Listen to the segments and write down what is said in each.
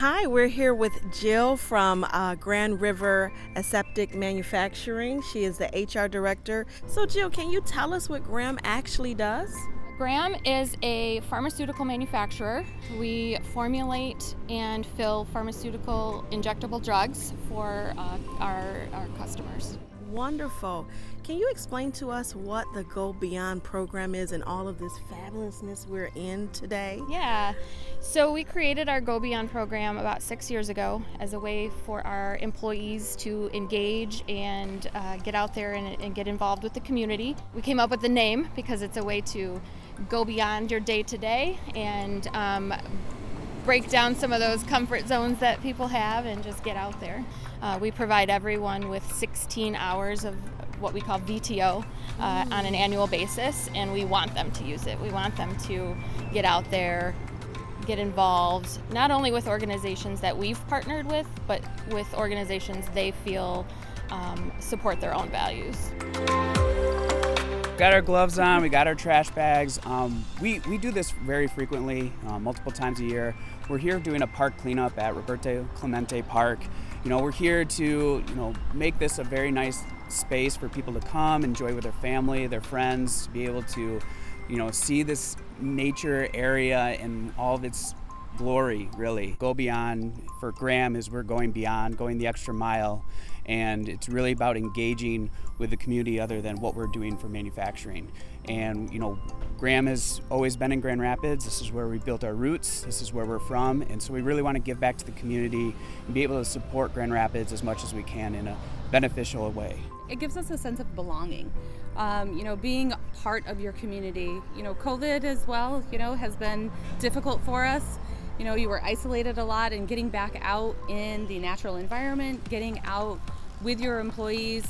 Hi, we're here with Jill from Grand River Aseptic Manufacturing. She is the HR director. So, Jill, can you tell us what Graham actually does? Graham is a pharmaceutical manufacturer. We formulate and fill pharmaceutical injectable drugs for our customers. Wonderful. Can you explain to us what the Go Beyond program is and all of this fabulousness we're in today? Yeah, so we created our Go Beyond program about 6 years ago as a way for our employees to engage and get out there and get involved with the community. We came up with the name because it's a way to go beyond your day to day and break down some of those comfort zones that people have and just get out there. We provide everyone with 16 hours of what we call VTO on an annual basis, and we want them to use it. We want them to get out there, get involved, not only with organizations that we've partnered with, but with organizations they feel support their own values. Got our gloves on, we got our trash bags. We do this very frequently, multiple times a year. We're here doing a park cleanup at Roberto Clemente Park. We're here to, make this a very nice space for people to come, enjoy with their family, their friends, to be able to, see this nature area and all of its glory, really. Go Beyond for Graham is we're going beyond, going the extra mile, and it's really about engaging with the community other than what we're doing for manufacturing. And Graham has always been in Grand Rapids. This is where we built our roots. This is where we're from, and so we really want to give back to the community and be able to support Grand Rapids as much as we can in a beneficial way. It gives us a sense of belonging. Being part of your community. COVID as well, has been difficult for us. You were isolated a lot, and getting back out in the natural environment, getting out with your employees,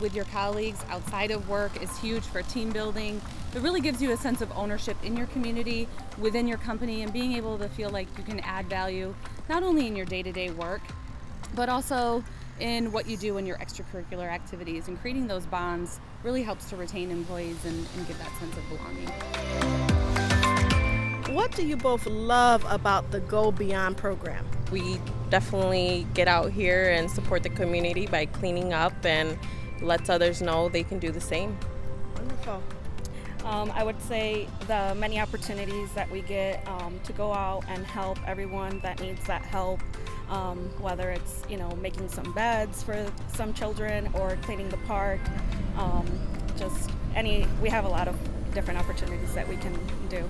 with your colleagues outside of work is huge for team building. It really gives you a sense of ownership in your community, within your company, and being able to feel like you can add value, not only in your day-to-day work, but also in what you do in your extracurricular activities. And creating those bonds really helps to retain employees and give that sense of belonging. What do you both love about the Go Beyond program? We definitely get out here and support the community by cleaning up and lets others know they can do the same. Wonderful. I would say the many opportunities that we get to go out and help everyone that needs that help, whether it's making some beds for some children or cleaning the park. We have a lot of different opportunities that we can do.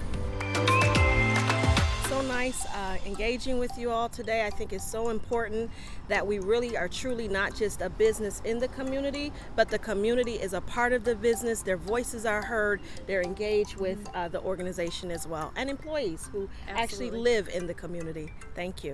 So nice engaging with you all today. I think it's so important that we really are truly not just a business in the community, but the community is a part of the business. Their voices are heard. They're engaged with the organization as well, and employees who actually live in the community. Thank you.